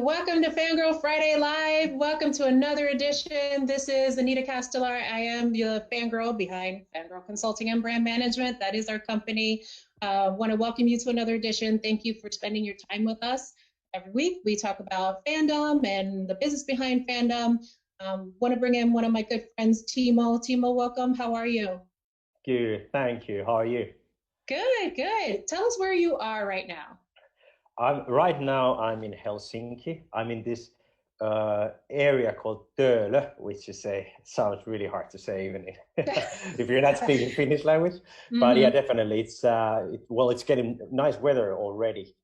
welcome to Fangirl Friday Live. Welcome to another edition. This is Anita Castellar. I am the fangirl behind Fangirl Consulting and Brand Management. That is our company. Want to welcome you to another edition. Thank you for spending your time with us. Every week we talk about fandom and the business behind fandom. Want to bring in one of my good friends, Timo. Timo, welcome. How are you? Good, thank you. How are you? Good, good. Tell us where you are right now. Right now I'm in Helsinki. I'm in this area called Töölö, which is sounds really hard to say even if you're not speaking Finnish language. But yeah, definitely it's getting nice weather already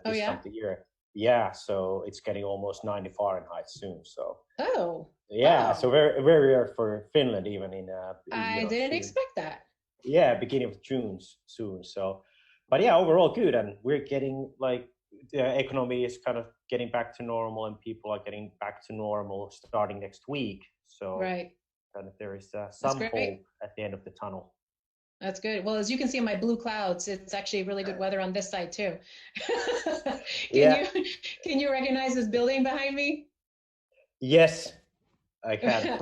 this time of the year. Yeah, so it's getting almost 90 Fahrenheit soon. So wow. So very very rare for Finland even in I didn't expect that. Yeah, beginning of June soon. So, but yeah, overall good, and we're getting the economy is kind of getting back to normal, and people are getting back to normal starting next week. So, kind of there is some hope at the end of the tunnel. That's good. Well, as you can see in my blue clouds, it's actually really good weather on this side too. Can you recognize this building behind me? Yes, I can.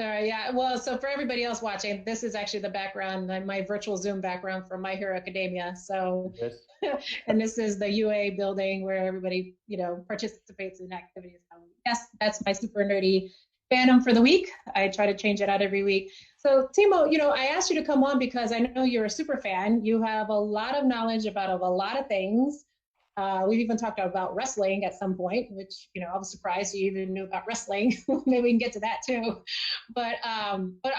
All right, yeah. Well, so for everybody else watching, this is actually the background, my virtual Zoom background from My Hero Academia. So, and this is the UA building where everybody, participates in activities. Yes, that's my super nerdy fandom for the week. I try to change it out every week. So, Timo, I asked you to come on because I know you're a super fan. You have a lot of knowledge about a lot of things. We've even talked about wrestling at some point, which, I was surprised you even knew about wrestling. Maybe we can get to that too. But I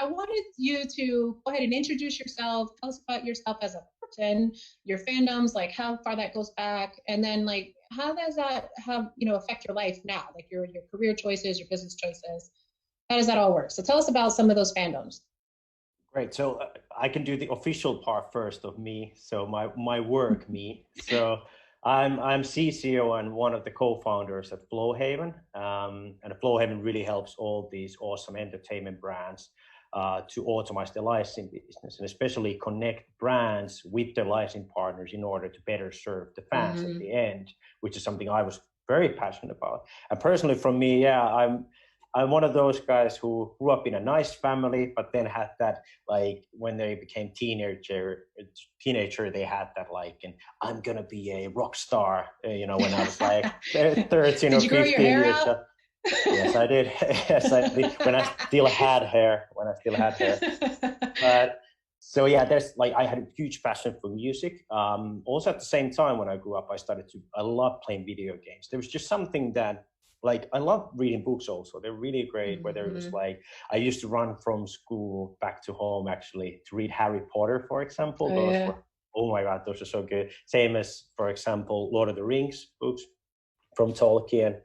wanted you to go ahead and introduce yourself. Tell us about yourself as a person, your fandoms, like how far that goes back, and then like how does that affect your life now, like your career choices, your business choices. How does that all work? So tell us about some of those fandoms. Great. So I can do the official part first of me. So my work me. So I'm CCO and one of the co-founders at Flowhaven, and Flowhaven really helps all these awesome entertainment brands to automate their licensing business, and especially connect brands with their licensing partners in order to better serve the fans at the end, which is something I was very passionate about. And personally, from me, I'm one of those guys who grew up in a nice family, but then had that, like, when they became teenager, they had that, like, and I'm going to be a rock star, when I was like 13 or 15 years old. Yes, I did. Yes, I did. When I still had hair. But so, yeah, I had a huge passion for music. Also at the same time, when I grew up, I love playing video games. There was just something that, I love reading books also. They're really great, whether it was I used to run from school back to home actually to read Harry Potter, for example. Oh my God, those are so good. Same as, for example, Lord of the Rings books from Tolkien.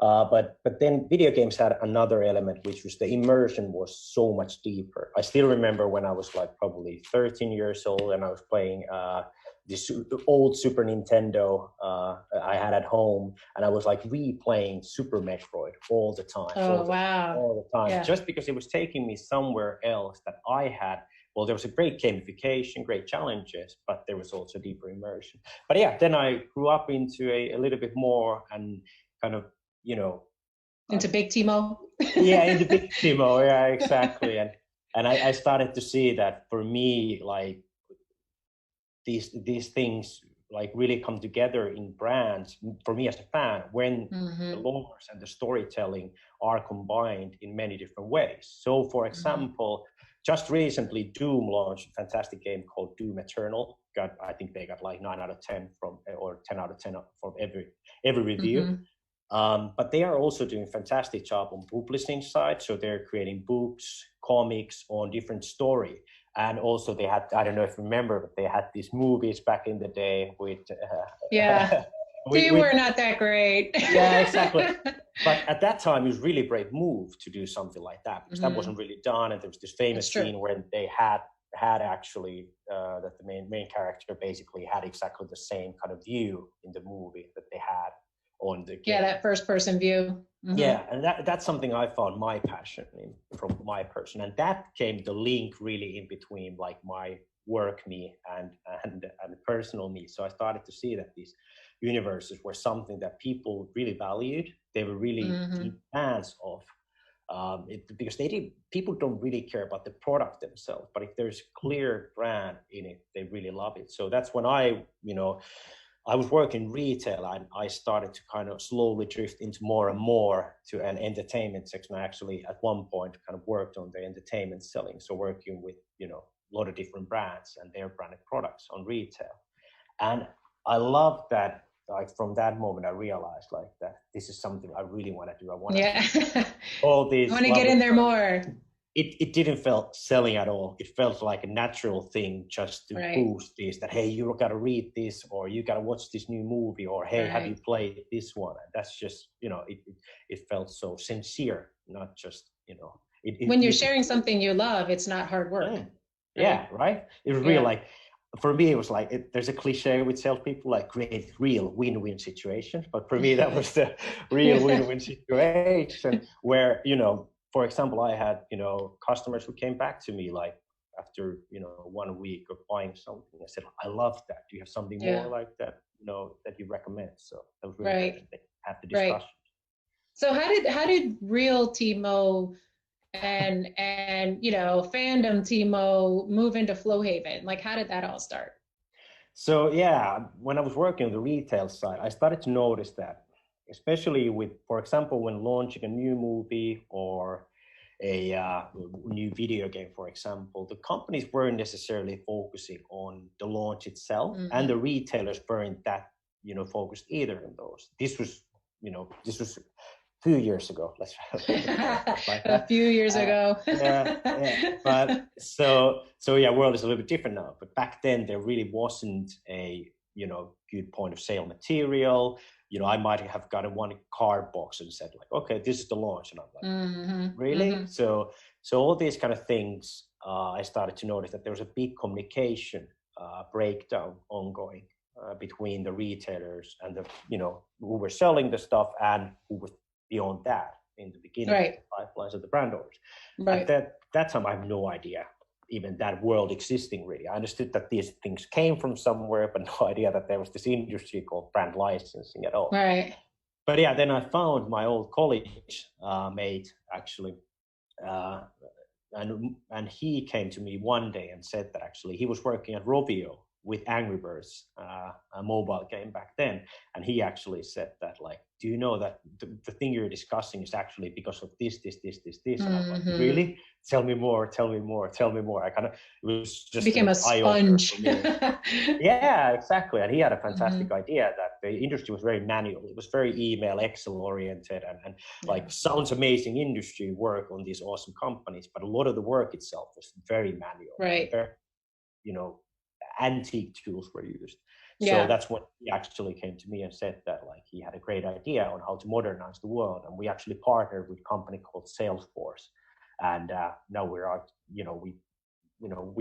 But then video games had another element, which was the immersion was so much deeper. I still remember when I was probably 13 years old and I was playing this old Super Nintendo I had at home, and I was replaying Super Metroid all the time. All the time, just because it was taking me somewhere else that I had. Well, there was a great gamification, great challenges, but there was also deeper immersion. But yeah, then I grew up into a little bit more and kind of, into Big Timo. Into Big Timo. Yeah, exactly. And I started to see that for me, these things really come together in brands for me as a fan when the lores and the storytelling are combined in many different ways. So, for example, just recently, Doom launched a fantastic game called Doom Eternal. I think they got 9 out of 10 or 10 out of 10 from every review. But they are also doing a fantastic job on publishing side. So they're creating books, comics on different story. And also they had, I don't know if you remember, but they had these movies back in the day with... They were not that great. Yeah, exactly. But at that time, it was really a brave move to do something like that, because that wasn't really done. And there was this famous scene where they had actually that the main character basically had exactly the same kind of view in the movie that they had on the game. Yeah, that first person view. Yeah, and that's something I found my passion in from my person, and that came the link really in between my work me and personal me. So I started to see that these universes were something that people really valued. They were really deep fans of. Because people don't really care about the product themselves, but if there's clear brand in it, they really love it. So that's when I was working retail, and I started to kind of slowly drift into more and more to an entertainment section. I actually at one point kind of worked on the entertainment selling, so working with a lot of different brands and their branded products on retail. And I love that. Like from that moment, I realized like that this is something I really want to do. I want to all these. I want to get in there more. It didn't feel selling at all. It felt like a natural thing just to boost this. That hey, you got to read this, or you got to watch this new movie, or hey, have you played this one? And that's just it felt so sincere, not just when you're sharing something you love, it's not hard work. Yeah, right. It was real like. For me, it was like there's a cliche with salespeople like create real win-win situations, but for me that was the real win-win situation where for example, I had customers who came back to me like after 1 week of buying something. I said, I love that. Do you have something more like that that you recommend? So that was really good. They had the discussion. So how did real Timo and Fandom Timo move into Flowhaven? Like, how did that all start? So when I was working on the retail side, I started to notice that, especially with, for example, when launching a new movie or a new video game, for example, the companies weren't necessarily focusing on the launch itself, and the retailers weren't that focused either in those. This was few years ago, let's like a few years ago. But so world is a little bit different now. But back then there really wasn't a good point of sale material. I might have gotten one card box and said like, okay, this is the launch, and I'm like, really? So all these kind of things, I started to notice that there was a big communication breakdown ongoing between the retailers and the who were selling the stuff and who was beyond that in the beginning of the pipelines of the brand owners. At that time, I have no idea even that world existing really. I understood that these things came from somewhere, but no idea that there was this industry called brand licensing at all. Right. But then I found my old college mate actually, and he came to me one day and said that actually he was working at Rovio with Angry Birds, a mobile game back then, and he actually said that like, do you know that the thing you're discussing is actually because of this, and I'm like, really? Tell me more. I kind of, it was just became a sponge. Yeah, exactly. And he had a fantastic idea that the industry was very manual. It was very email, Excel oriented, and like sounds amazing industry work on these awesome companies, but a lot of the work itself was very manual. Right. Very, antique tools were used. So that's when he actually came to me and said that like he had a great idea on how to modernize the world, and we actually partnered with a company called Salesforce, and now we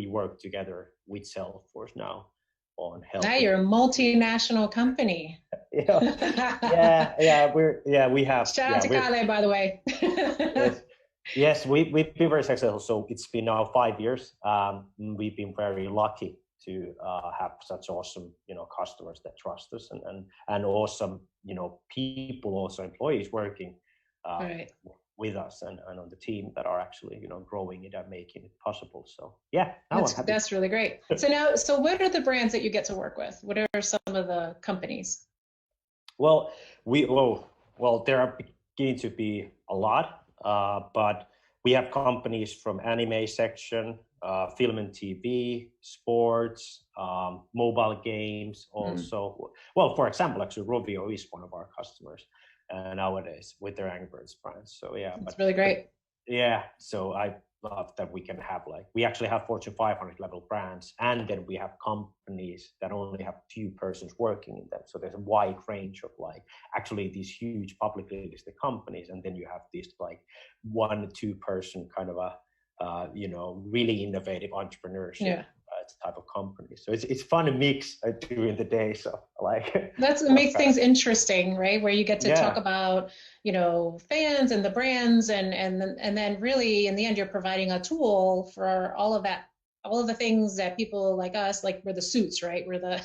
work together with Salesforce now on helping. Now you're a multinational company. We have. Shout out to Kale, by the way. Yes, we've been very successful. So it's been now 5 years. We've been very lucky to have such awesome, customers that trust us, and awesome, people, also employees working with us and on the team that are actually, growing it and making it possible. So that's really great. So what are the brands that you get to work with? What are some of the companies? Well, there are beginning to be a lot, but we have companies from anime section, film and TV, sports, mobile games also. Well, for example, actually Rovio is one of our customers nowadays with their Angry Birds brands. So it's really great. So I love that we can have we actually have Fortune 500 level brands, and then we have companies that only have few persons working in them. So there's a wide range of actually these huge publicly listed companies, and then you have these 1 to 2 person kind of a really innovative entrepreneurship type of company. So it's fun to mix during the day. So that's what makes things interesting, right? Where you get to talk about fans and the brands, and then really in the end you're providing a tool for all of all of the things that people like us, like we're the suits, right? We're the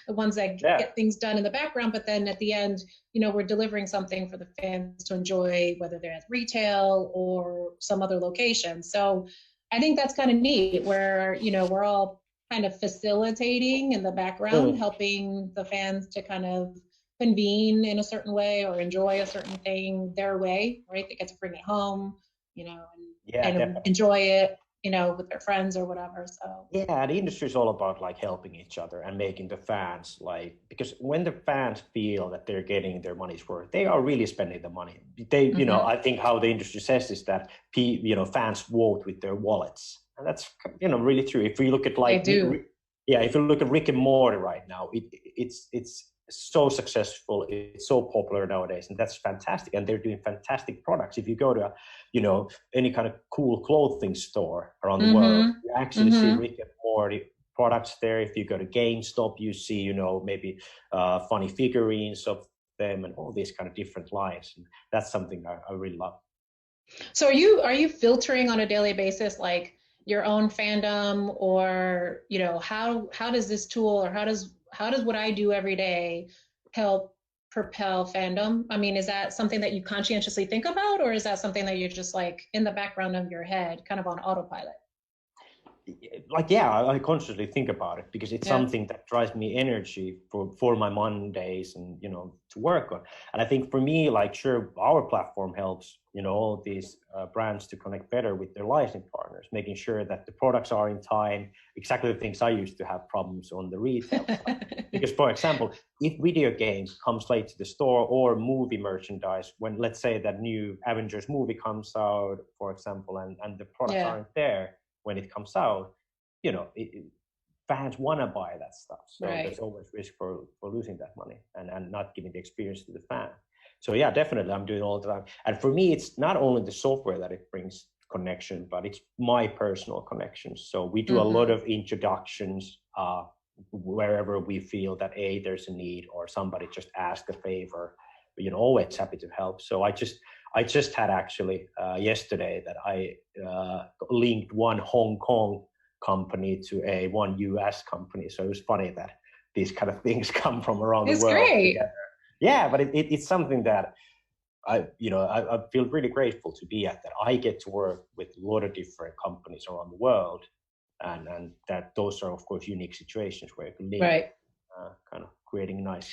the ones that Yeah. get things done in the background, but then at the end, we're delivering something for the fans to enjoy, whether they're at retail or some other location. So I think that's kind of neat where, we're all kind of facilitating in the background, helping the fans to kind of convene in a certain way or enjoy a certain thing their way, right? They get to bring it home, Yeah, and definitely. enjoy it, with their friends or whatever. So Yeah, the industry is all about like helping each other and making the fans like, because when the fans feel that they're getting their money's worth, they are really spending the money. They, I think how the industry says is that fans vote with their wallets, and that's really true. If we look at they like, do. yeah, if you look at Rick and Morty right now, it's so successful, it's so popular nowadays, and that's fantastic. And they're doing fantastic products. If you go to any kind of cool clothing store around the world, you actually see Rick and Morty products there. If you go to GameStop, you see, maybe funny figurines of them and all these kind of different lines. And that's something I really love. So are you filtering on a daily basis, like your own fandom, or how does this tool, or how does what I do every day help propel fandom? I mean, is that something that you conscientiously think about, or is that something that you're just like in the background of your head, kind of on autopilot? Like, yeah, I consciously think about it because it's Yeah. something that drives me energy for my Mondays and to work on. And I think for me, like, sure, our platform helps all these brands to connect better with their licensing partners, making sure that the products are in time, exactly the things I used to have problems on the retail side. Because, for example, if video games comes late to the store, or movie merchandise, when let's say that new Avengers movie comes out, for example, and the products Yeah. aren't there when it comes out, fans want to buy that stuff. So there's Right. always risk for losing that money and not giving the experience to the fan. So yeah, definitely I'm doing all the time. And for me, it's not only the software that it brings connection, but it's my personal connections. So we do a lot of introductions wherever we feel that there's a need, or somebody just asked a favor. But, always happy to help. So I just had actually yesterday that I linked one Hong Kong company to one US company. So it was funny that these kind of things come from around the It's world great. together. Yeah, but it's something that I feel really grateful to be at, that I get to work with a lot of different companies around the world, and that those are of course unique situations where you can link, Right. kind of creating nice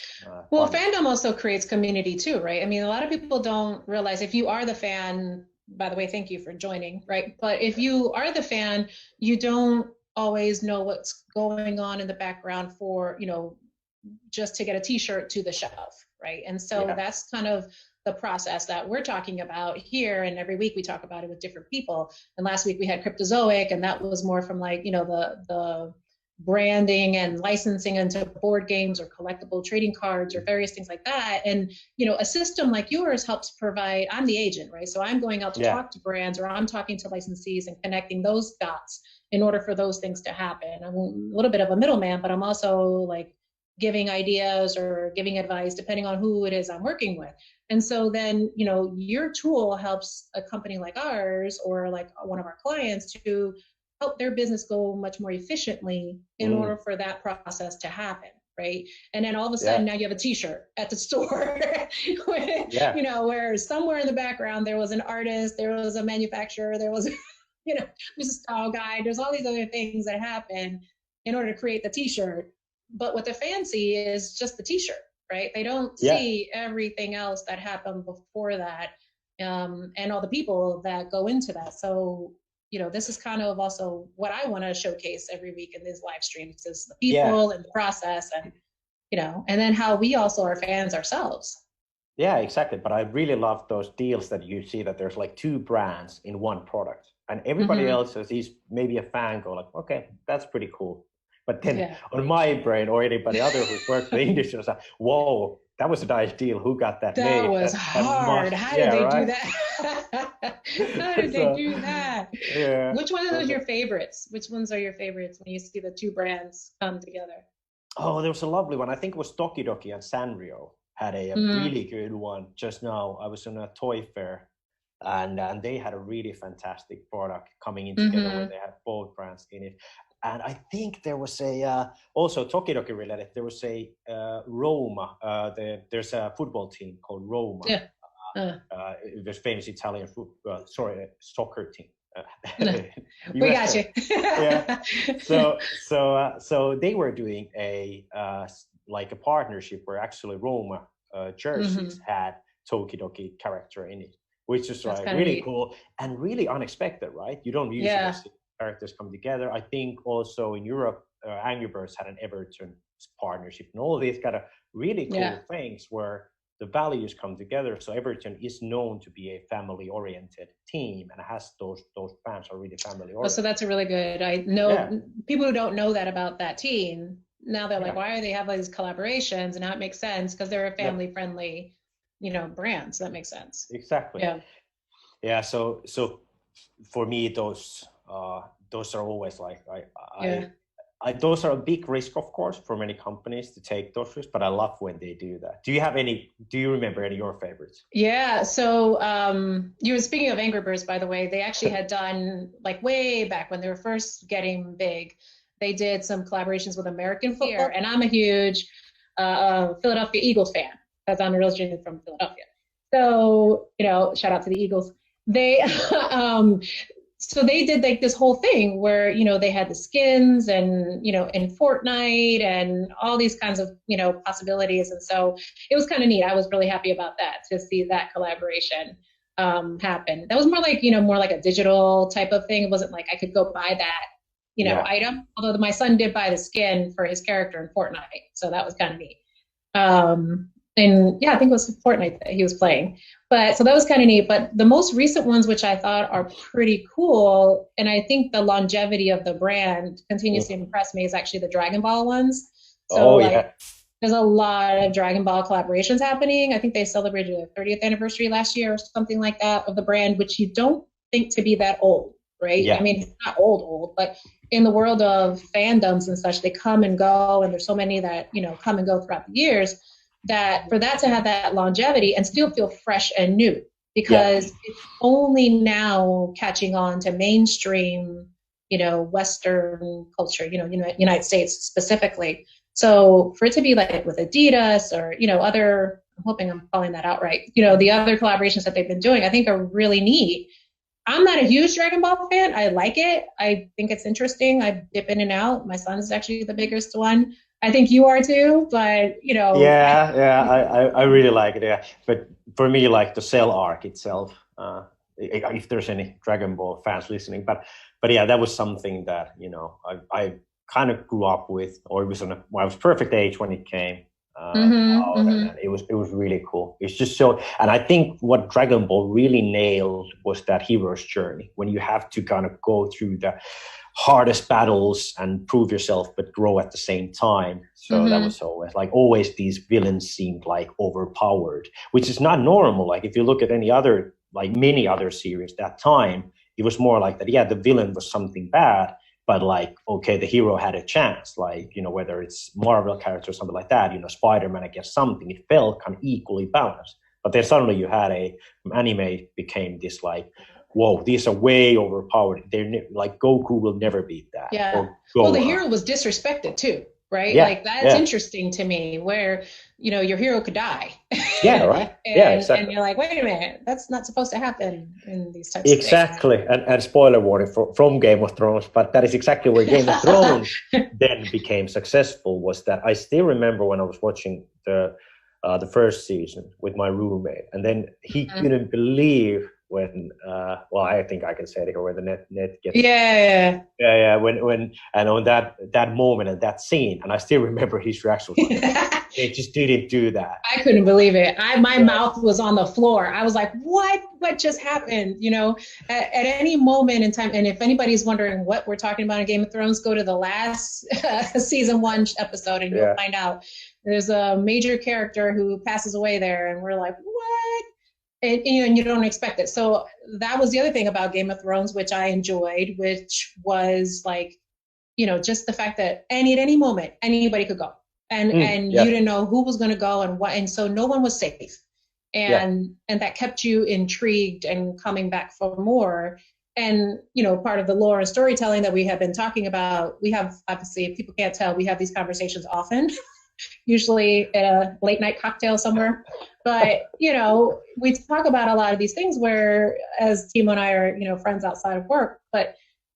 Well, partnerships. fandom also creates community too, right? I mean, a lot of people don't realize, if you are the fan, by the way, thank you for joining, right? But if you are the fan, you don't always know what's going on in the background for, just to get a t-shirt to the shelf, right? And so Yeah. that's kind of the process that we're talking about here. And every week we talk about it with different people. And last week we had Cryptozoic, and that was more from like, the branding and licensing into board games or collectible trading cards or various things like that. And a system like yours helps provide, I'm the agent, right? So I'm going out to Yeah. talk to brands, or I'm talking to licensees and connecting those dots in order for those things to happen. I'm a little bit of a middleman, but I'm also like giving ideas or giving advice depending on who it is I'm working with. And so then, your tool helps a company like ours, or like one of our clients, to help their business go much more efficiently in order for that process to happen, right? And then all of a sudden Yeah. now you have a t-shirt at the store Yeah. where somewhere in the background there was an artist, there was a manufacturer, there was there's a style guide, there's all these other things that happen in order to create the t-shirt. But what the fans see is just the t-shirt, right? They don't Yeah. see everything else that happened before that, and all the people that go into that. So this is kind of also what I want to showcase every week in these live streams, is the Yeah. people and the process, and and then how we also are fans ourselves. Yeah, exactly. But I really love those deals that you see that there's like two brands in one product, and everybody else is maybe a fan go like, okay, that's pretty cool. But then Yeah. on my brain, or anybody other who's worked in the industry, was like, whoa, that was a nice deal. Who got that That made? was That hard. must, How did yeah, they do right. that? How did they So do that? yeah. Which one of those are your favorites? Which ones are your favorites when you see the two brands come together? Oh, there was a lovely one. I think it was Tokidoki and Sanrio had a Mm, really good one just now. I was in a toy fair, and they had a really fantastic product coming in together where mm-hmm. they had both brands in it. and I think there was a also Tokidoki related. There was a Roma. There's a football team called Roma. Yeah. There's famous Italian soccer team. We got you. Yeah. So they were doing a like a partnership where actually Roma jerseys had Tokidoki character in it, which is like really cool and really unexpected, right? You don't usually see characters come together. I think also in Europe, Angry Birds had an Everton partnership and all these kind of really cool things where the values come together. So Everton is known to be a family-oriented team and has those fans are really family-oriented. Oh, so that's a really good. I know people who don't know that about that team. Now they're like, why are they have these collaborations? And now it makes sense because they're a family-friendly, brand. So that makes sense. Exactly. Yeah. So for me, those are always like those are a big risk, of course, for many companies to take those risks, but I love when they do that. Do you remember any of your favorites? Yeah. So you were speaking of Angry Birds, by the way, they actually had done like way back when they were first getting big, they did some collaborations with American football. And I'm a huge Philadelphia Eagles fan because I'm originally from Philadelphia. So, shout out to the Eagles. They, so they did like this whole thing where, they had the skins and, in Fortnite and all these kinds of, possibilities. And so it was kind of neat. I was really happy about that, to see that collaboration happen. That was more like a digital type of thing. It wasn't like I could go buy that, item. Although my son did buy the skin for his character in Fortnite. So that was kind of neat. And yeah, I think it was Fortnite that he was playing. So that was kind of neat. But the most recent ones, which I thought are pretty cool, and I think the longevity of the brand continues to impress me, is actually the Dragon Ball ones. So there's a lot of Dragon Ball collaborations happening. I think they celebrated their 30th anniversary last year or something like that of the brand, which you don't think to be that old, right? Yeah. I mean, it's not old, but in the world of fandoms and such, they come and go, and there's so many that, come and go throughout the years, that for that to have that longevity and still feel fresh and new, because it's only now catching on to mainstream, Western culture, United States specifically. So for it to be like with Adidas or, other, I'm hoping I'm calling that out right, the other collaborations that they've been doing, I think are really neat. I'm not a huge Dragon Ball fan. I like it. I think it's interesting. I dip in and out. My son is actually the biggest one. I think you are too, but I really like it. Yeah, but for me, like the Cell arc itself, if there's any Dragon Ball fans listening, but yeah, that was something that I kind of grew up with, or it was I was perfect age when it came. And it was really cool. It's just so, and I think what Dragon Ball really nailed was that hero's journey, when you have to kind of go through the hardest battles and prove yourself, but grow at the same time. So that was always these villains seemed like overpowered, which is not normal. Like if you look at any other, like many other series that time, it was more like that. Yeah, the villain was something bad, but like, okay, the hero had a chance, like, whether it's Marvel character or something like that, Spider-Man against something, it felt kind of equally balanced. But then suddenly you had anime became this like, whoa, these are way overpowered. They're like, Goku will never beat that. Yeah. Well, the hero was disrespected too, right? Yeah. Like that's interesting to me, where, your hero could die. Yeah, right. Yeah, exactly. And you're like, wait a minute, that's not supposed to happen in these types of things. Exactly. And spoiler warning from Game of Thrones, but that is exactly where Game of Thrones then became successful, was that I still remember when I was watching the first season with my roommate, and then he couldn't believe when I think I can say it here, where the net gets when and on that moment and that scene, and I still remember his reaction was like, they just didn't do that. I couldn't believe it. My mouth was on the floor. I was like, what just happened? At any moment in time, and if anybody's wondering what we're talking about in Game of Thrones, go to the last season 1 episode and you'll find out. There's a major character who passes away there, and we're like, what? And you don't expect it. So that was the other thing about Game of Thrones, which I enjoyed, which was like, just the fact that at any moment, anybody could go. And you didn't know who was going to go and what. And so no one was safe. And that kept you intrigued and coming back for more. and part of the lore and storytelling that we have been talking about, we have, obviously, if people can't tell, we have these conversations often, usually at a late night cocktail somewhere. But we talk about a lot of these things where, as Timo and I are friends outside of work, but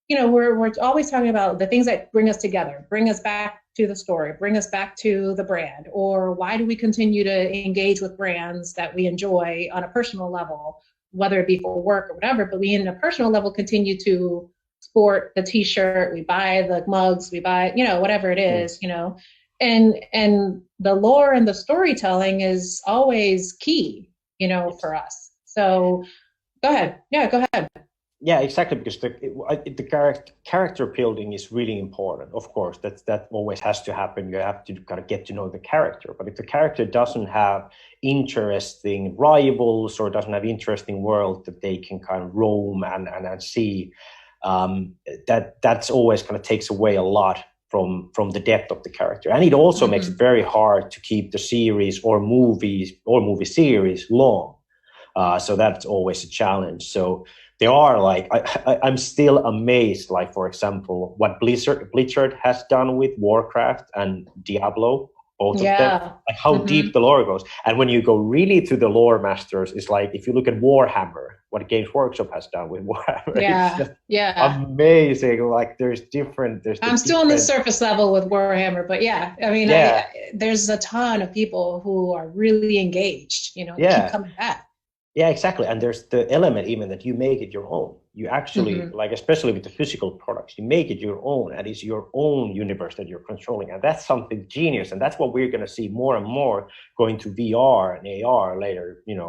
we're always talking about the things that bring us together, bring us back to the story, bring us back to the brand, or why do we continue to engage with brands that we enjoy on a personal level, whether it be for work or whatever, but we, in a personal level, continue to sport the t-shirt, we buy the mugs, we buy, whatever it is, and the lore and the storytelling is always key, for us. So go ahead. Yeah, go ahead. Yeah, exactly, because the character building is really important. Of course, that always has to happen. You have to kind of get to know the character. But if the character doesn't have interesting rivals or doesn't have interesting world that they can kind of roam and see, that's always kind of takes away a lot from the depth of the character. And it also makes it very hard to keep the series or movie series long. So that's always a challenge. So there are, like, I'm still amazed, like, for example, what Blizzard has done with Warcraft and Diablo, both of them, like how deep the lore goes. And when you go really to the lore masters, it's like, if you look at Warhammer, what Games Workshop has done with Warhammer, amazing. Like, I'm still on the surface level with Warhammer, but I mean, there's a ton of people who are really engaged, keep coming back. Yeah, exactly. And there's the element even that you make it your own. You actually, like, especially with the physical products, you make it your own, and it's your own universe that you're controlling. And that's something genius. And that's what we're going to see more and more going to VR and AR later, in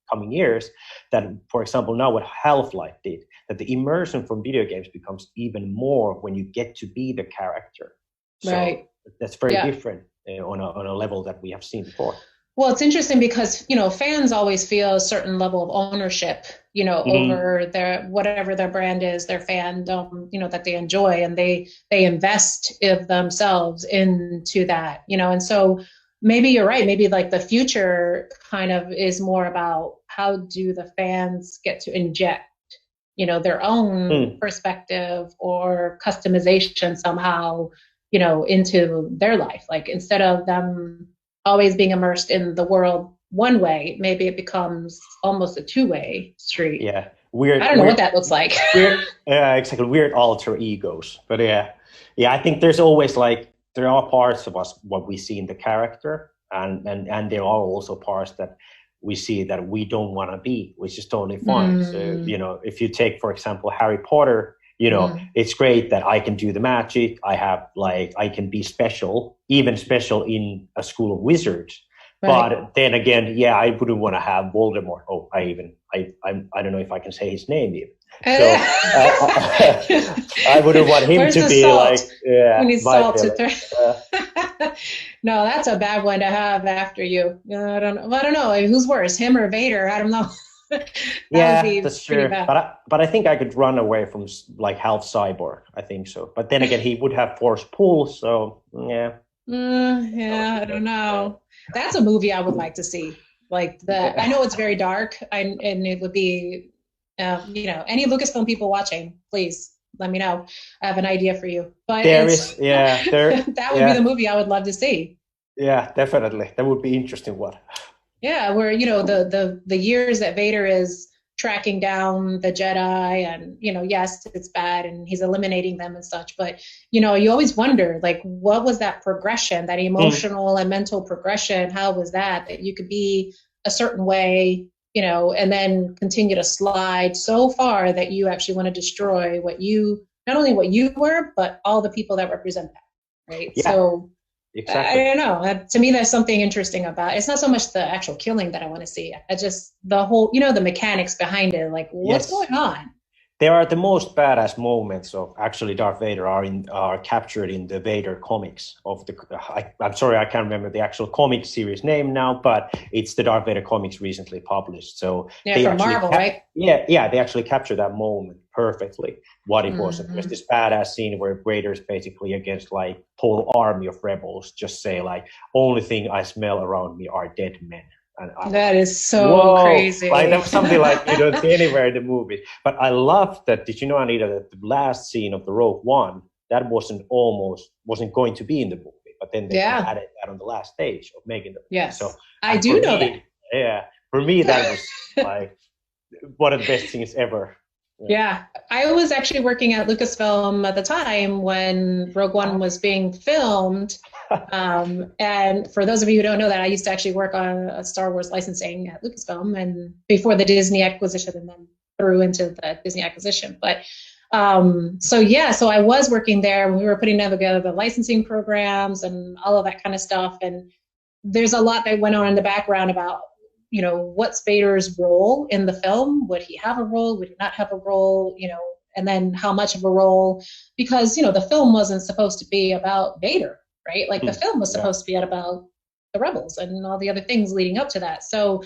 coming years. That, for example, now what Half-Life did, that the immersion from video games becomes even more when you get to be the character. So that's very different on a level that we have seen before. Well, it's interesting because, fans always feel a certain level of ownership, over their, whatever their brand is, their fandom, that they enjoy, and they invest of themselves into that, and so maybe you're right. Maybe, like, the future kind of is more about how do the fans get to inject, their own perspective or customization somehow, into their life. Like, instead of them always being immersed in the world one way, maybe it becomes almost a two-way street. Yeah, weird. I don't know what that looks like. Exactly. Weird alter egos. But I think there's always, like, there are parts of us what we see in the character, and there are also parts that we see that we don't want to be, which is totally fine. So if you take, for example, Harry Potter. It's great that I can do the magic. I can be special, even special in a school of wizards. Right. But then again, I wouldn't want to have Voldemort. Oh, I don't know if I can say his name even. So I wouldn't want him to be salt? Like, we need salt to throw. No, that's a bad one to have after you. I don't know. Who's worse, him or Vader? I don't know. That's true. But I think I could run away from, like, half cyborg. I think so. But then again, he would have force pull. So I don't know. That's a movie I would like to see. Like, I know it's very dark, and it would be, any Lucasfilm people watching, please let me know. I have an idea for you. But that would be the movie I would love to see. Yeah, definitely. That would be interesting one. Yeah, where, the years that Vader is tracking down the Jedi, and, yes, it's bad and he's eliminating them and such, but, you always wonder, like, what was that progression, that emotional and mental progression? How was that you could be a certain way, and then continue to slide so far that you actually want to destroy not only what you were, but all the people that represent that, right? Yeah. So exactly. I don't know. To me, there's something interesting about it. It's not so much the actual killing that I want to see. I just, the whole, the mechanics behind it. Like, what's going on? There are the most badass moments of actually Darth Vader are captured in the Vader comics of the. I'm sorry, I can't remember the actual comic series name now, but it's the Darth Vader comics recently published. So from Marvel, right? Yeah, they actually capture that moment perfectly. What it was. There's this badass scene where Vader's basically against, like, whole army of rebels, just say, like, only thing I smell around me are dead men. And I was That like, is so whoa, crazy. like that was something like you don't see anywhere in the movies. But I love that. Did you know, Anita, that the last scene of the Rogue One, that wasn't going to be in the movie, but then they kind of Yeah. added that on the last stage of making the movie. So, Yes. I and do for know that. me, yeah, for me that was like one of the best things ever. Yeah, I was actually working at Lucasfilm at the time when Rogue One was being filmed. And for those of you who don't know that, I used to actually work on a Star Wars licensing at Lucasfilm and before the Disney acquisition and then through into the Disney acquisition. But so yeah, so I was working there when we were putting together the licensing programs and all of that kind of stuff. And there's a lot that went on in the background about, you know, what's Vader's role in the film? Would he have a role? Would he not have a role? You know, and then how much of a role? Because, you know, the film wasn't supposed to be about Vader, right? Like the film was supposed to be about the rebels and all the other things leading up to that. So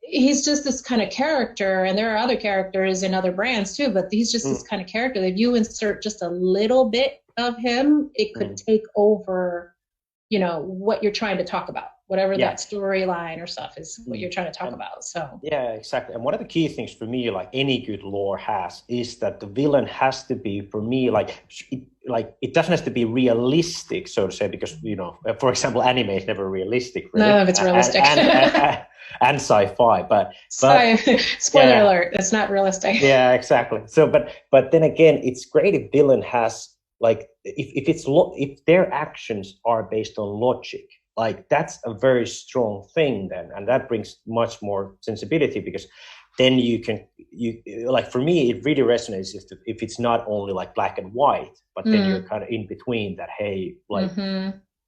he's just this kind of character, and there are other characters in other brands too, but he's just this kind of character that if you insert just a little bit of him, it could take over, you know, what you're trying to talk about, whatever that storyline or stuff is, what you're trying to talk about. So yeah, exactly. And one of the key things for me, like any good lore has, is that the villain has to be, for me, like it doesn't have to be realistic, so to say, because, you know, for example, anime is never realistic, really. none of it's realistic. And sci-fi, but spoiler alert, it's not realistic. Yeah, exactly. So, but then again, it's great if villain has, like, if their actions are based on logic, like that's a very strong thing then, and that brings much more sensibility, because then you like, for me it really resonates if it's not only like black and white, but then you're kind of in between that. Hey, like,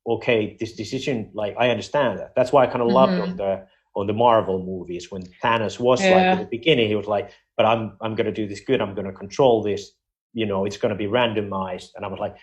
okay, this decision, like, I understand that. That's why I kind of loved on the Marvel movies when Thanos was like, in the beginning he was like, but I'm going to do this good, I'm going to control this, you know, it's going to be randomized. And I was like,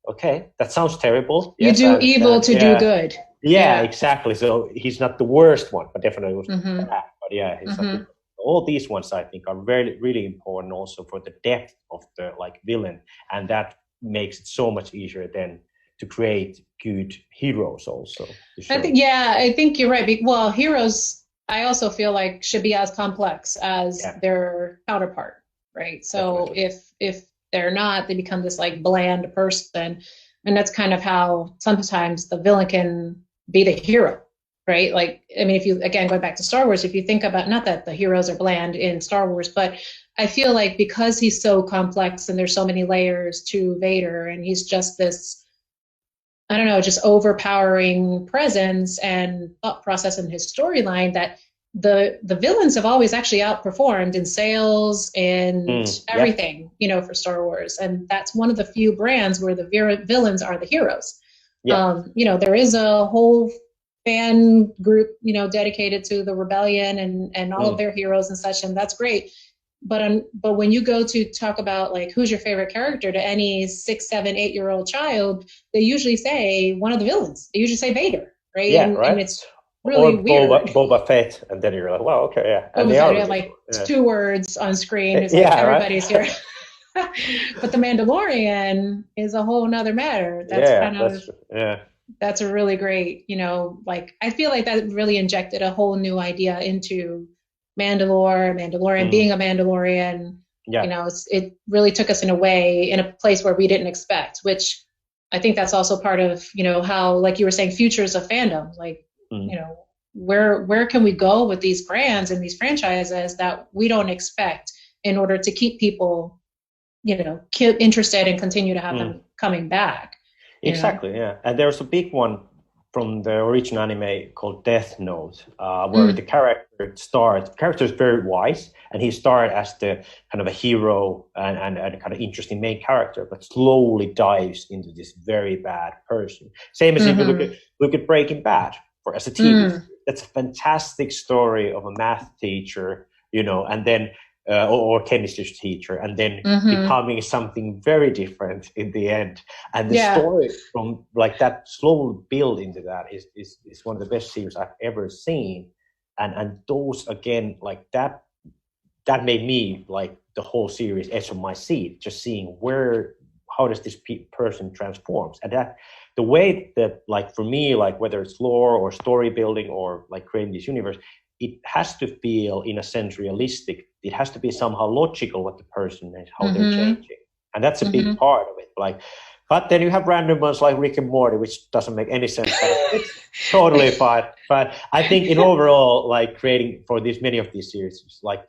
okay, that sounds terrible. You do evil to do good. Yeah, exactly. So he's not the worst one, but definitely was bad. But yeah, he's not all these ones I think are very, really important also for the depth of the, like, villain, and that makes it so much easier then to create good heroes also. I think you're right. Well, heroes, I also feel like should be as complex as their counterpart, right? So definitely. If they're not, they become this like bland person, and that's kind of how sometimes the villain can be the hero, right? Like, I mean, if you, again, going back to Star Wars, if you think about, not that the heroes are bland in Star Wars, but I feel like because he's so complex and there's so many layers to Vader, and he's just this, I don't know, just overpowering presence and thought process in his storyline, that the villains have always actually outperformed in sales and everything, you know, for Star Wars. And that's one of the few brands where the villains are the heroes. You know, there is a whole fan group, you know, dedicated to the rebellion and all of their heroes and such, and that's great. But when you go to talk about, like, who's your favorite character to any 6, 7, 8-year-old child, they usually say one of the villains. They usually say Vader, right? Yeah, and it's really weird. Boba Fett, and then you're like, well, okay, yeah. And they are like 2 words on screen. It's like everybody's here. But the Mandalorian is a whole nother matter. That's a really great, you know, like, I feel like that really injected a whole new idea into Mandalorian being a Mandalorian. You know, it really took us in a place where we didn't expect, which I think that's also part of, you know, how, like you were saying, futures of fandom, like, you know, where can we go with these brands and these franchises that we don't expect in order to keep people, you know, interested and continue to have them coming back. Exactly, yeah. And there's a big one from the original anime called Death Note, where the character is very wise, and he started as the kind of a hero and kind of interesting main character, but slowly dives into this very bad person. Same as if you look at Breaking Bad as a TV. That's a fantastic story of a math teacher, you know, and then or chemistry teacher, and then becoming something very different in the end. And the story from, like, that slow build into that is one of the best series I've ever seen. And those, again, like that made me, like, the whole series edge of my seat, just seeing how does this person transforms. And the way that, like, for me, like, whether it's lore or story building or like creating this universe, it has to feel in a sense realistic. It has to be somehow logical what the person is, how they're changing. And that's a big part of it. Like, but then you have random ones like Rick and Morty, which doesn't make any sense, but it's totally fine. But I think in overall, like, creating for many of these series, like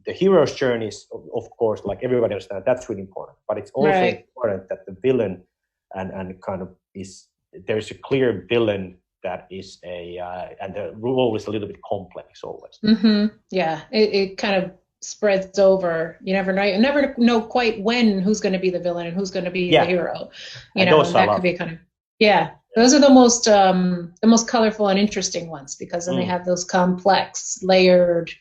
the hero's journey is, of course, like everybody understands, that's really important. But it's also important that the villain and kind of there's a clear villain that is and the role is a little bit complex always. Yeah, it kind of spreads over. You never know quite who's going to be the villain and who's going to be the hero. You know, and that could be kind of those are the most colorful and interesting ones, because then they have those complex, layered,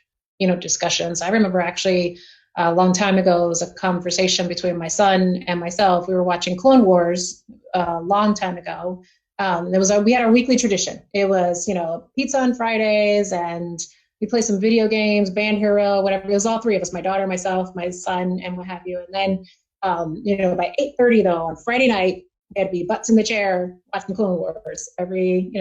discussions. I remember actually a long time ago, it was a conversation between my son and myself. We were watching Clone Wars a long time ago. We had our weekly tradition. It was, pizza on Fridays, and we play some video games, Band Hero, whatever. It was all three of us, my daughter, myself, my son, and what have you. And then, by 8:30 though, on Friday night, we had to be butts in the chair watching Clone Wars every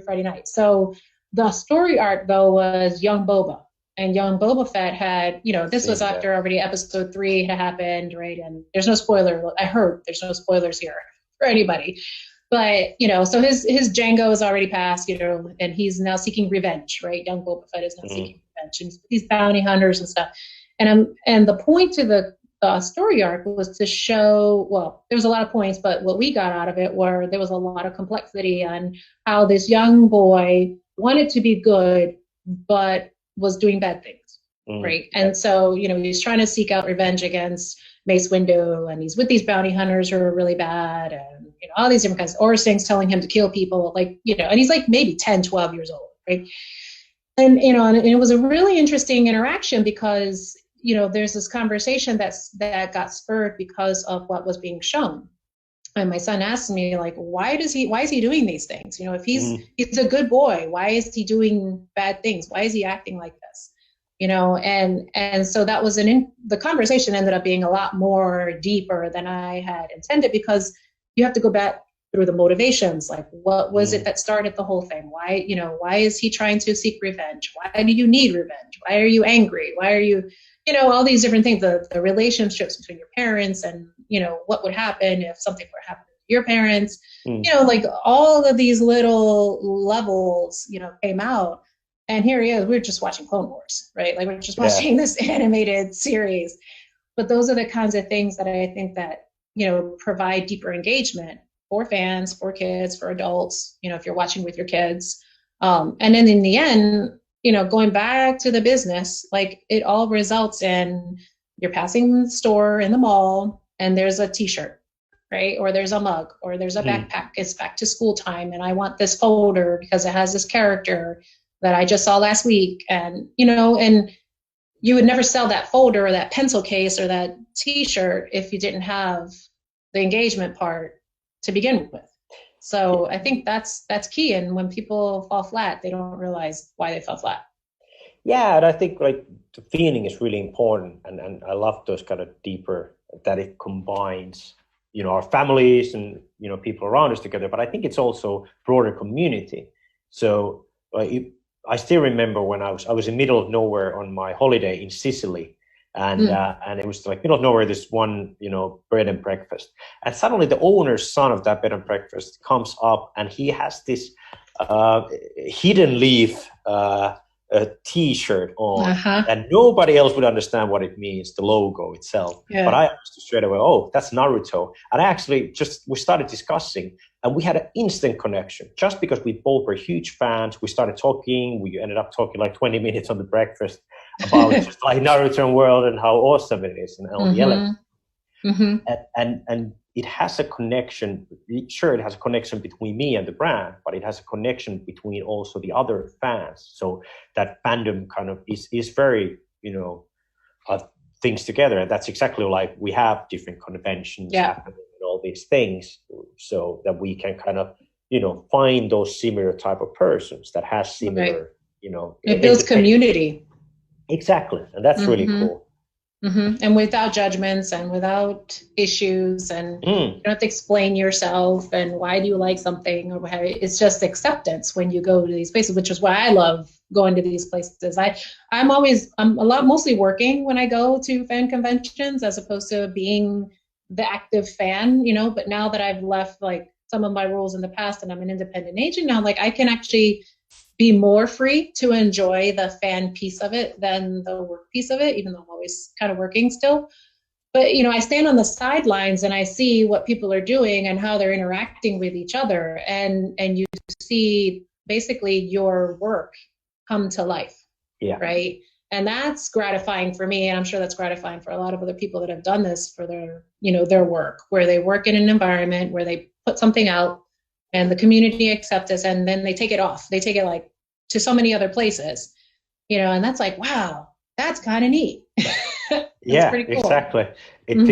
Friday night. So the story arc though was young Boba. And young Boba Fett had, this was after already episode 3 had happened, right? And there's no spoiler. I heard there's no spoilers here for anybody. But, so his Django is already passed, and he's now seeking revenge, right? Young Boba Fett is now seeking revenge, and these bounty hunters and stuff. And the point to the story arc was to show, well, there was a lot of points, but what we got out of it were there was a lot of complexity on how this young boy wanted to be good, but was doing bad things, right? And so, he's trying to seek out revenge against Mace Windu, and he's with these bounty hunters who are really bad, and all these different kinds of Aurra Sing's telling him to kill people, and he's like maybe 10, 12 years old, right? And and it was a really interesting interaction, because there's this conversation that got spurred because of what was being shown. And my son asked me, like, why is he doing these things? If he's a good boy, why is he doing bad things? Why is he acting like this? And so that was the conversation ended up being a lot more deeper than I had intended, because you have to go back through the motivations. Like, what was it that started the whole thing? Why is he trying to seek revenge? Why do you need revenge? Why are you angry? Why are you, all these different things, the relationships between your parents, and, what would happen if something were happening to your parents, like all of these little levels, came out. And here he is, we're just watching Clone Wars, right? Like, we're just watching this animated series. But those are the kinds of things that I think that, provide deeper engagement for fans, for kids, for adults, if you're watching with your kids. And then in the end, going back to the business, like, it all results in you're passing the store in the mall and there's a t-shirt, right? Or there's a mug, or there's a backpack. It's back to school time, and I want this folder because it has this character that I just saw last week. And, and you would never sell that folder or that pencil case or that t-shirt if you didn't have the engagement part to begin with. So I think that's key. And when people fall flat, they don't realize why they fell flat. Yeah, and I think, like, the feeling is really important, and I love those kind of deeper, that it combines, our families and, people around us together. But I think it's also broader community. So I still remember when I was in middle of nowhere on my holiday in Sicily, and it was like middle of nowhere, this one, bed and breakfast, and suddenly the owner's son of that bed and breakfast comes up, and he has this hidden leaf a t-shirt on, and nobody else would understand what it means, the logo itself. But I understood straight away, oh, that's Naruto. And I actually we started discussing, and we had an instant connection just because we both were huge fans. We started talking. We ended up talking like 20 minutes on the breakfast about just like Naruto world and how awesome it is, and all the elements. And it has a connection. Sure, it has a connection between me and the brand, but it has a connection between also the other fans. So that fandom kind of is very, things together. And that's exactly like we have different conventions happening and all these things, so that we can kind of, find those similar type of persons that has similar, it builds community. Exactly. And that's really cool. And without judgments and without issues, and you don't have to explain yourself and why do you like something, or why. It's just acceptance when you go to these places, which is why I love going to these places. I'm mostly working when I go to fan conventions as opposed to being the active fan, but now that I've left like some of my roles in the past and I'm an independent agent now, like I can actually be more free to enjoy the fan piece of it than the work piece of it, even though I'm always kind of working still. But I stand on the sidelines and I see what people are doing and how they're interacting with each other, and you see basically your work come to life. Yeah. Right. And that's gratifying for me, and I'm sure that's gratifying for a lot of other people that have done this for their work, where they work in an environment where they put something out and the community accepts this, and then they take it off. They take it like to so many other places, and that's like, wow, that's kind of neat. Yeah, pretty cool. Exactly. It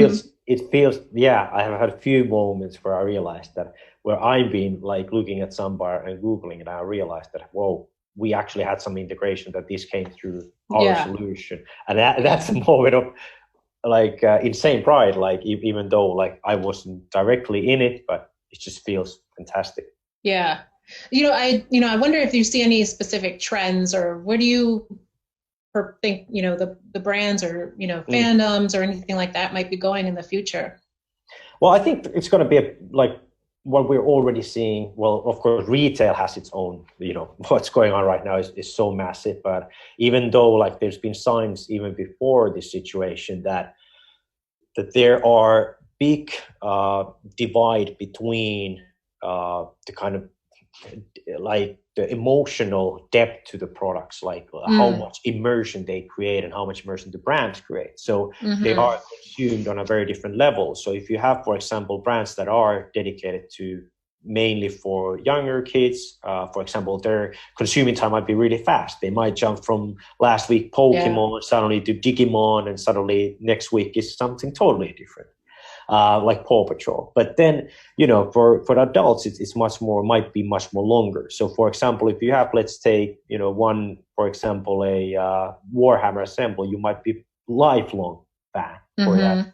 feels, yeah, I have had a few moments where I realized that where I've been like looking at some bar and Googling, and I realized that, whoa, we actually had some integration that this came through our solution. And that's a moment of like insane pride, like even though like I wasn't directly in it, but it just feels fantastic. Yeah. I wonder if you see any specific trends, or what do you think, the brands or, fandoms or anything like that might be going in the future? Well, I think it's going to be like what we're already seeing. Well, of course, retail has its own, what's going on right now is so massive. But even though like there's been signs even before this situation that there are big divide between the kind of like the emotional depth to the products, like how much immersion they create and how much immersion the brands create. So they are consumed on a very different level. So if you have, for example, brands that are dedicated to mainly for younger kids, for example, their consuming time might be really fast. They might jump from last week Pokemon suddenly to Digimon, and suddenly next week is something totally different. Like Paw Patrol. But then, for adults, it's might be much more longer. So for example, if you have, let's take, one, for example, a Warhammer Assemble, you might be lifelong fan for that.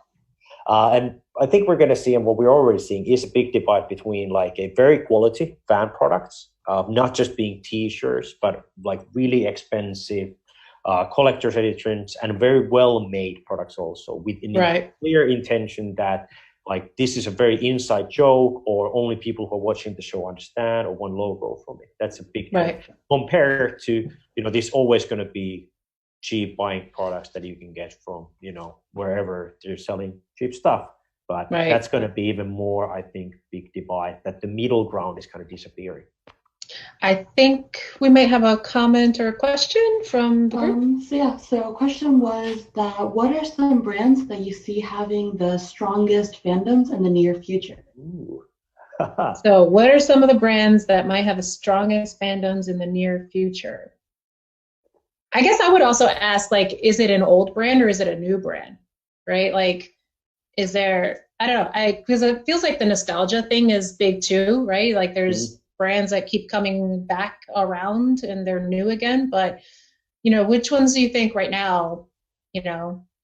And I think we're going to see, and what we're already seeing is a big divide between like a very quality fan products, not just being t-shirts, but like really expensive collector's editions and very well-made products also, with a clear intention that like this is a very inside joke, or only people who are watching the show understand, or one logo from it. That's a big thing compared to there's always going to be cheap buying products that you can get from wherever they're selling cheap stuff. But that's going to be even more, I think, big divide, that the middle ground is kind of disappearing. I think we might have a comment or a question from the group. So question was that what are some brands that you see having the strongest fandoms in the near future? So what are some of the brands that might have the strongest fandoms in the near future? I guess I would also ask, like, is it an old brand or is it a new brand? Right? Like, is there, I don't know, because it feels like the nostalgia thing is big too, right? Like there's brands that keep coming back around and they're new again, but which ones do you think right now,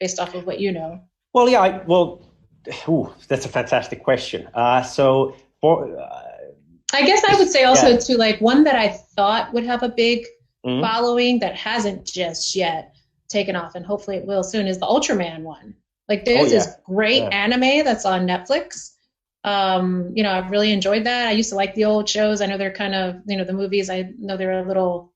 based off of what you know? Well, yeah, that's a fantastic question. So for I guess I would say also too, like one that I thought would have a big following that hasn't just yet taken off, and hopefully it will soon, is the Ultraman one. Like there's this great anime that's on Netflix. I've really enjoyed that. I used to like the old shows. I know they're kind of, the movies, I know they're a little,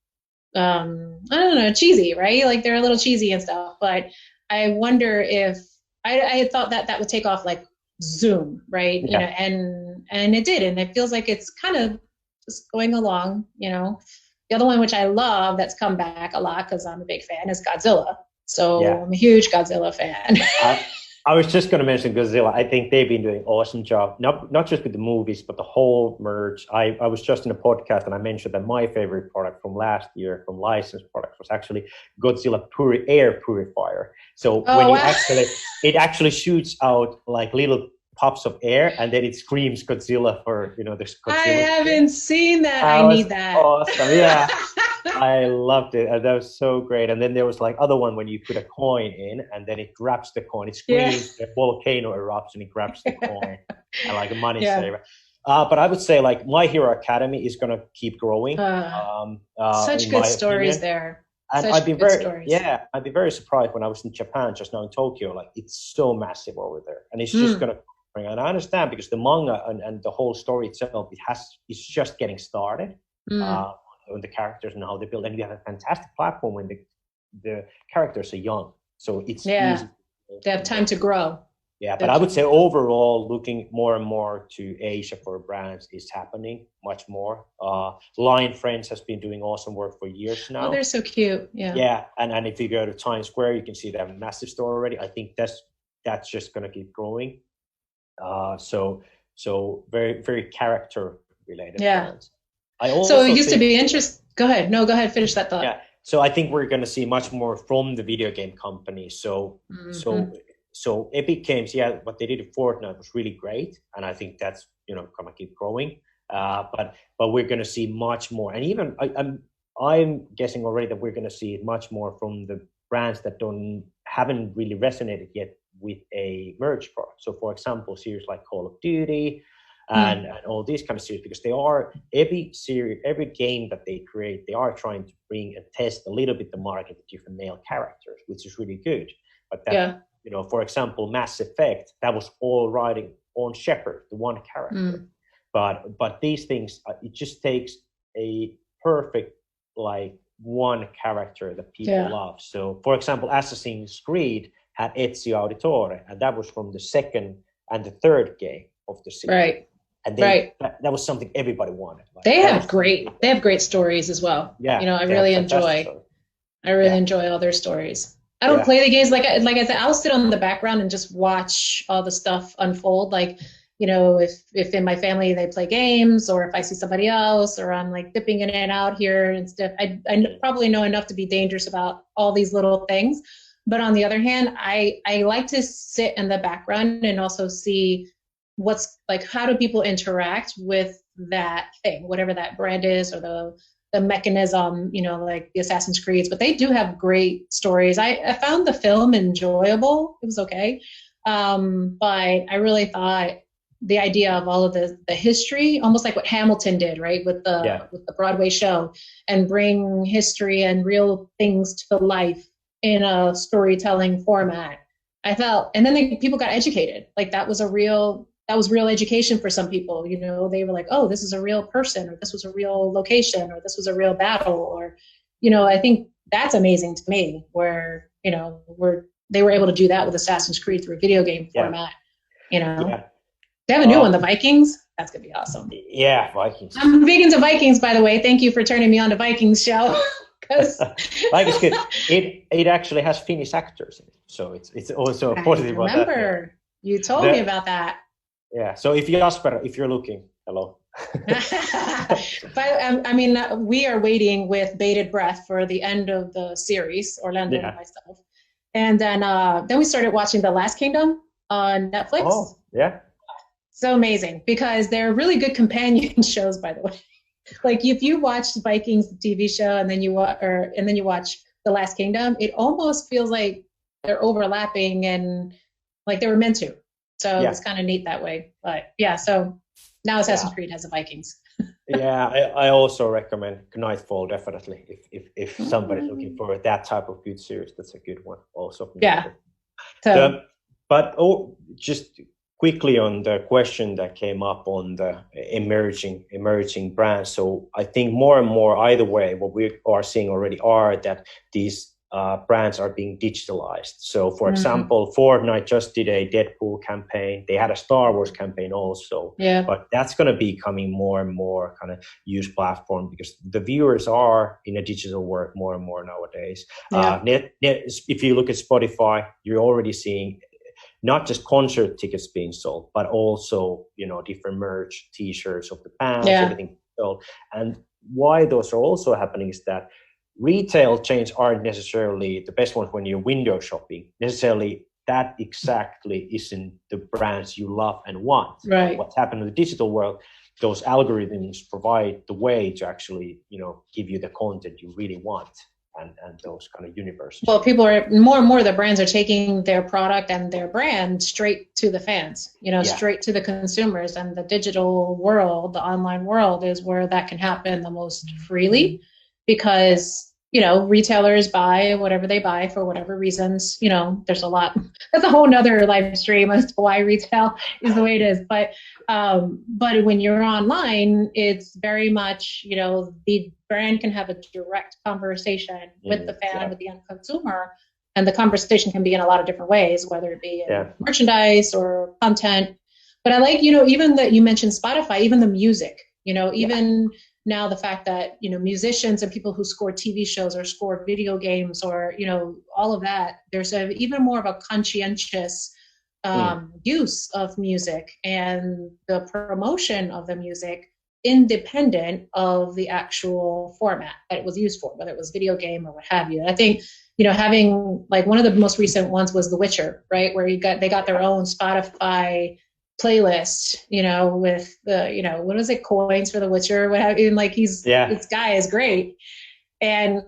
I don't know, cheesy, right? Like they're a little cheesy and stuff, but I wonder if, I thought that would take off like Zoom, right? And it did. And it feels like it's kind of just going along, The other one, which I love, that's come back a lot because I'm a big fan, is Godzilla. So I'm a huge Godzilla fan. I was just going to mention Godzilla. I think they've been doing an awesome job, not just with the movies, but the whole merch. I was just in a podcast and I mentioned that my favorite product from last year, from licensed products, was actually Godzilla Air Purifier. So it actually shoots out like little puffs of air, and then it screams Godzilla for this Godzilla. I haven't seen that. I need that. Awesome, yeah. I loved it. That was so great. And then there was like other one when you put a coin in and then it grabs the coin. It screams, the volcano erupts and it grabs the coin and like a money saver. But I would say like My Hero Academy is going to keep growing. Such in good my stories opinion. there. And Such good stories. I'd be very surprised when I was in Japan just now in Tokyo. Like it's so massive over there, and it's just gonna. And I understand because the manga and the whole story itself, it's just getting started. On the characters and how they build, and you have a fantastic platform when the characters are young, so it's easy. They have time to grow. Yeah, but I would say overall, looking more and more to Asia for brands is happening much more. Lion Friends has been doing awesome work for years now. Oh, they're so cute. Yeah. Yeah, and if you go to Times Square, you can see they have a massive store already. I think that's just going to keep growing. So very, very character related brands. So it used to be interesting. Go ahead. No, go ahead. Finish that thought. Yeah. So I think we're going to see much more from the video game companies. So Epic Games, what they did with Fortnite was really great, and I think that's going to keep growing. But we're going to see much more, and even I'm guessing already that we're going to see much more from the brands that haven't really resonated yet with a merge product. So, for example, series like Call of Duty and all these kind of series, because they are every game that they create, they are trying to bring and test a little bit the market with different male characters, which is really good. But that. For example, Mass Effect, that was all riding on Shepard, the one character. But these things, it just takes a perfect like one character that people love. So, for example, Assassin's Creed had Ezio Auditore, and that was from the second and the third game of the series. Right. And that was something everybody wanted. Like, they have great stories as well. Yeah. I really enjoy all their stories. I don't play the games like I said. I'll sit on the background and just watch all the stuff unfold. Like, if in my family they play games, or if I see somebody else, or I'm like dipping in and out here and stuff. I probably know enough to be dangerous about all these little things. But on the other hand, I like to sit in the background and also see what's like, how do people interact with that thing, whatever that brand is, or the mechanism, like the Assassin's Creeds, but they do have great stories. I found the film enjoyable. It was okay. But I really thought the idea of all of the history, almost like what Hamilton did, right? With the Broadway show, and bring history and real things to life in a storytelling format. I felt, and then people got educated. Like that was real education for some people. They were like, oh, this is a real person, or this was a real location, or this was a real battle, or, I think that's amazing to me, where, they were able to do that with Assassin's Creed through a video game format, They have a new one, the Vikings. That's going to be awesome. Yeah, Vikings. I'm big into Vikings, by the way. Thank you for turning me on to Vikings show. Vikings good. It actually has Finnish actors in it. So it's also a positive about that. Remember, you told me about that. Yeah. So if you're looking, hello. But I mean, we are waiting with bated breath for the end of the series, Orlando and myself, and then we started watching The Last Kingdom on Netflix. Oh, yeah. So amazing, because they're really good companion shows, by the way. Like if you watch the Vikings TV show and then you watch The Last Kingdom, it almost feels like they're overlapping and like they were meant to. So it's kind of neat that way. But so now Assassin's Creed has the Vikings. I also recommend Nightfall, definitely. If somebody's looking for that type of good series, that's a good one also. Yeah. But just quickly on the question that came up on the emerging brands. So I think more and more, either way, what we are seeing already are that these brands are being digitalized. So, for example, Fortnite just did a Deadpool campaign. They had a Star Wars campaign also. Yeah. But that's going to be becoming more and more kind of used platform, because the viewers are in a digital world more and more nowadays. Yeah. If you look at Spotify, you're already seeing not just concert tickets being sold, but also, different merch, T-shirts of the bands, everything sold. And why those are also happening is that retail chains aren't necessarily the best ones when you're window shopping. Necessarily, that exactly isn't the brands you love and want. Right. What's happened in the digital world, those algorithms provide the way to actually, give you the content you really want and those kind of universes. Well, people are more and more, the brands are taking their product and their brand straight to the fans, straight to the consumers, and the digital world, the online world is where that can happen the most freely because, retailers buy whatever they buy for whatever reasons, there's a lot, that's a whole nother live stream as to why retail is the way it is. But when you're online, it's very much, the brand can have a direct conversation with the fan, with the end consumer. And the conversation can be in a lot of different ways, whether it be in merchandise or content. But I like, even that you mentioned Spotify, even the music, even now the fact that, musicians and people who score TV shows or score video games or, all of that, there's even more of a conscientious use of music and the promotion of the music independent of the actual format that it was used for, whether it was video game or what have you. And I think, having like one of the most recent ones was The Witcher, right? Where they got their own Spotify playlist, with the, what is it, coins for The Witcher, what have you, and like this guy is great. And,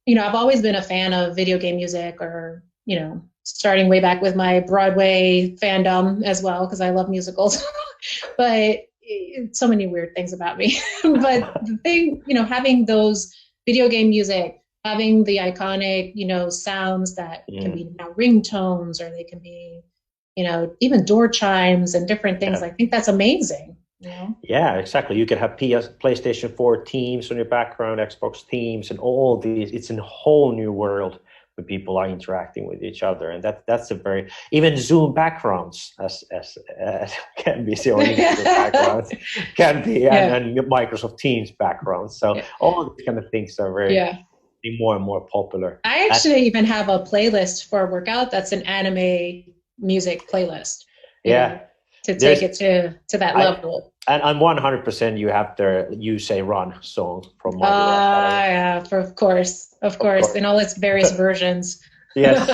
I've always been a fan of video game music or, starting way back with my Broadway fandom as well, because I love musicals, but so many weird things about me. But the thing, having those video game music, having the iconic, sounds that can be now ringtones, or they can be, even door chimes and different things. I think that's amazing. Yeah, exactly. You can have PlayStation 4 themes on your background, Xbox themes, and all these. It's a whole new world where people are interacting with each other, and that's a very, even Zoom backgrounds as can be seen backgrounds can be, and Microsoft Teams backgrounds. So all these kind of things are very more and more popular. I actually even have a playlist for a workout that's an anime music playlist. To take it to that level. And 100% you have the You Say Run song from of course, in all its various versions. Yes,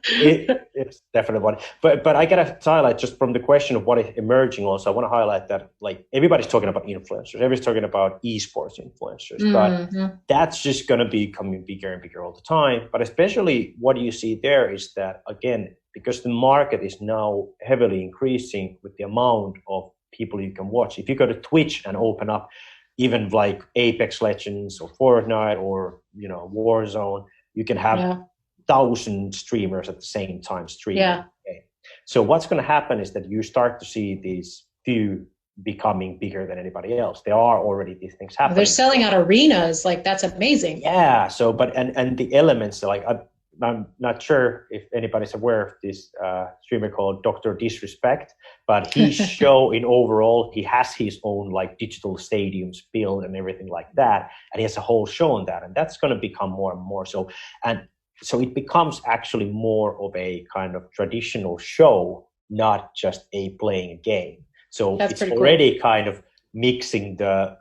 it's definitely one. But I gotta highlight, just from the question of what is emerging also, I want to highlight that, like, everybody's talking about influencers, everybody's talking about eSports influencers, but that's just going to be becoming bigger and bigger all the time. But especially what you see there is that, again, because the market is now heavily increasing with the amount of people you can watch. If you go to Twitch and open up even like Apex Legends or Fortnite or, Warzone, you can have 1,000 streamers at the same time streaming. Okay. So what's going to happen is that you start to see these few becoming bigger than anybody else. There are already these things happening. They're selling out arenas. Like, that's amazing. Yeah. So, but, and the elements, like, I'm not sure if anybody's aware of this streamer called Dr. Disrespect, but his show in overall, he has his own like digital stadiums built and everything like that. And he has a whole show on that. And that's going to become more and more. So it becomes actually more of a kind of traditional show, not just playing a game. So that's it's already kind of mixing the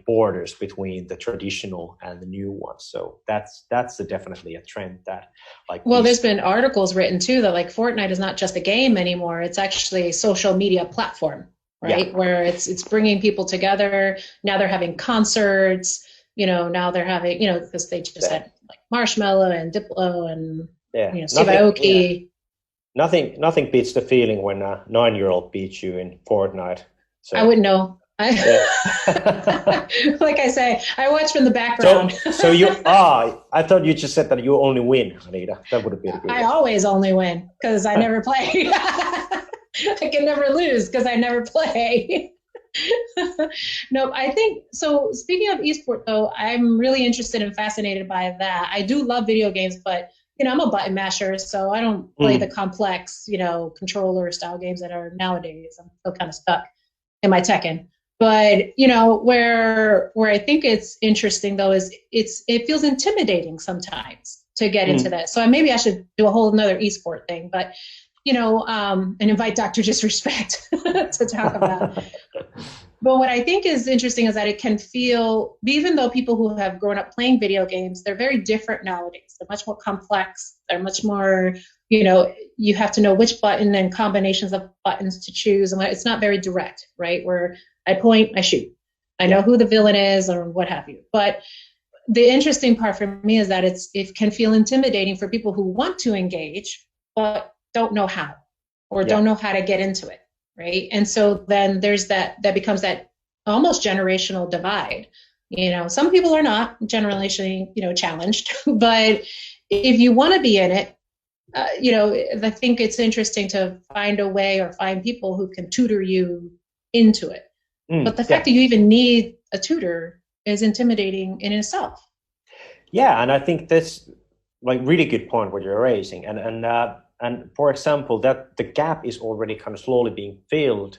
borders between the traditional and the new ones. So that's definitely a trend that there's been articles written too that like Fortnite is not just a game anymore. It's actually a social media platform, right? Where it's bringing people together. Now they're having concerts, now they're having, because they just had like Marshmello and Diplo and Steve Aoki. Nothing beats the feeling when a 9-year-old beats you in Fortnite. So I wouldn't know. Like I say, I watch from the background. So I thought you just said that you only win, Anita. That would have been a good. I always only win because I never play. I can never lose because I never play. No, I think so. Speaking of eSport, though, I'm really interested and fascinated by that. I do love video games, but I'm a button masher, so I don't play the complex, controller style games that are nowadays. I'm still kind of stuck in my Tekken. But, where I think it's interesting, though, is it feels intimidating sometimes to get into that. So maybe I should do a whole another eSport thing, but, and invite Dr. Disrespect to talk about. But what I think is interesting is that it can feel, even though people who have grown up playing video games, they're very different nowadays. They're much more complex. They're much more, you have to know which button and combinations of buttons to choose. And it's not very direct, right? Where I point, I shoot. I know who the villain is or what have you. But the interesting part for me is that it can feel intimidating for people who want to engage, but don't know how, or don't know how to get into it, right? And so then there's that becomes that almost generational divide. Some people are not generationally, challenged, but if you want to be in it, I think it's interesting to find a way or find people who can tutor you into it. But the fact that you even need a tutor is intimidating in itself. Yeah, and I think that's like really good point what you're raising, and for example, that the gap is already kind of slowly being filled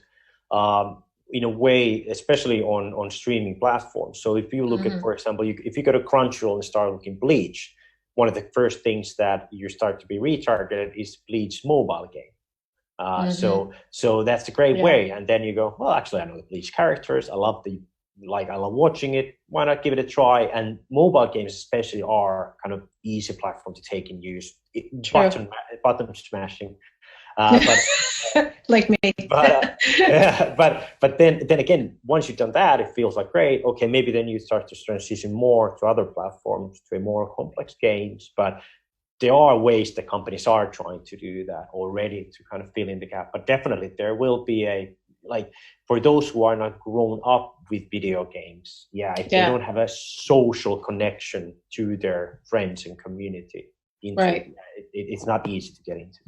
in a way, especially on streaming platforms. So if you look at, for example, if you go to Crunchyroll and start looking Bleach, one of the first things that you start to be retargeted is Bleach mobile game. So that's a great way. And then you go, well, actually, I know the Bleach characters. I love watching it. Why not give it a try? And mobile games especially are kind of easy platform to take and use. Button smashing. But like me. but then again, once you've done that, it feels like great. Okay, maybe then you start to transition more to other platforms, to a more complex games. But there are ways that companies are trying to do that already to kind of fill in the gap. But definitely there will be for those who are not grown up with video games, if they don't have a social connection to their friends and community, it's not easy to get into.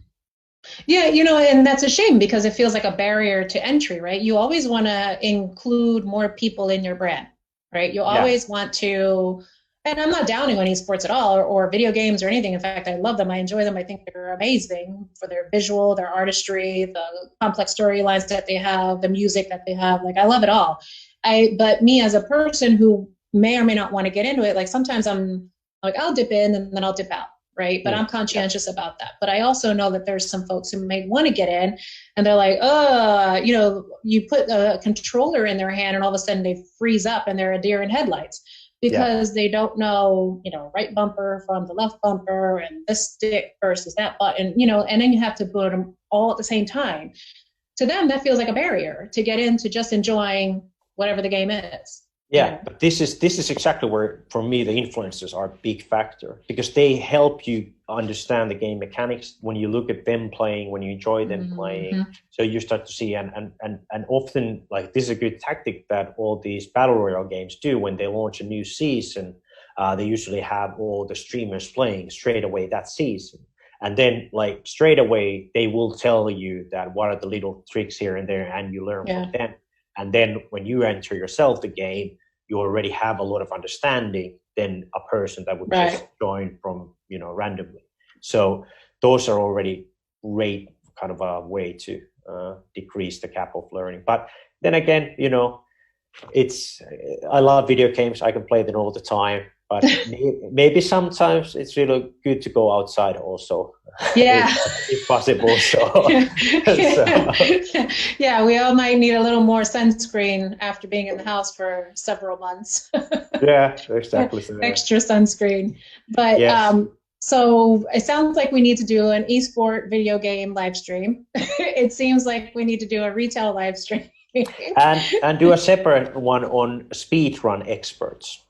Yeah, and that's a shame because it feels like a barrier to entry, right? You always want to include more people in your brand, right? You always want to, and I'm not downing on esports at all or video games or anything. In fact, I love them. I enjoy them. I think they're amazing for their visual, their artistry, the complex storylines that they have, the music that they have. Like, I love it all. But me as a person who may or may not want to get into it, like sometimes I'm like, I'll dip in and then I'll dip out. Right. But I'm conscientious about that. But I also know that there's some folks who may want to get in and they're like, you put a controller in their hand and all of a sudden they freeze up and they're a deer in headlights because they don't know, right bumper from the left bumper and this stick versus that button, and then you have to put them all at the same time. To them, that feels like a barrier to get into just enjoying whatever the game is. Yeah, but this is exactly where, for me, the influencers are a big factor because they help you understand the game mechanics when you look at them playing, when you enjoy them playing. So you start to see, and often, like, this is a good tactic that all these battle royale games do when they launch a new season. They usually have all the streamers playing straight away that season. And then, like, straight away, they will tell you that what are the little tricks here and there, and you learn from them. And then when you enter yourself the game, you already have a lot of understanding than a person that would just join from, randomly. So those are already great kind of a way to decrease the gap of learning. But then again, I love video games. I can play them all the time. But maybe sometimes it's really good to go outside also. If possible. Yeah, we all might need a little more sunscreen after being in the house for several months. Yeah, exactly. Extra sunscreen. But so it sounds like we need to do an esport video game live stream. It seems like we need to do a retail live stream. and do a separate one on speedrun experts.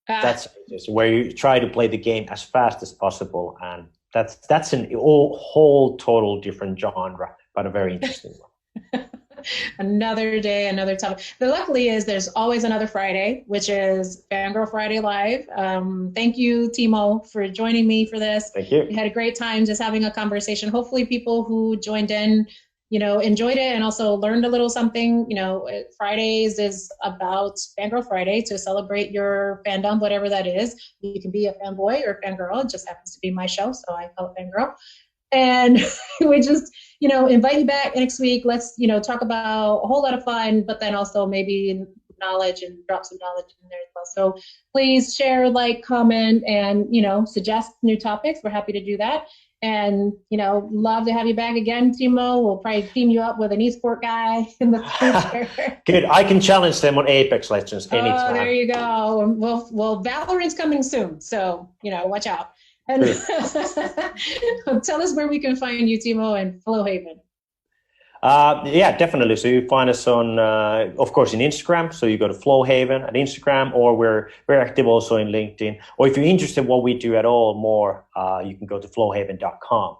That's where you try to play the game as fast as possible, and that's an whole total different genre, but a very interesting one. Another day, another topic. The luckily is there's always another Friday, which is FanGirl Friday Live. Thank you, Timo, for joining me for this. Thank you. We had a great time just having a conversation. Hopefully people who joined in enjoyed it and also learned a little something. Fridays is about Fangirl Friday to celebrate your fandom, whatever that is. You can be a fanboy or fangirl. It just happens to be my show, so I call it Fangirl. And we just, invite you back next week. Let's, talk about a whole lot of fun, but then also maybe knowledge and drop some knowledge in there as well. So please share, like, comment, and, suggest new topics. We're happy to do that. And, love to have you back again, Timo. We'll probably team you up with an esport guy in the future. Good. I can challenge them on Apex Legends anytime. Oh, there you go. Well, Valorant's coming soon. So, watch out. And tell us where we can find you, Timo, and Flowhaven. Yeah, definitely. So you find us on, of course, in Instagram. So you go to Flowhaven at Instagram, or we're active also in LinkedIn. Or if you're interested in what we do at all more, you can go to flowhaven.com.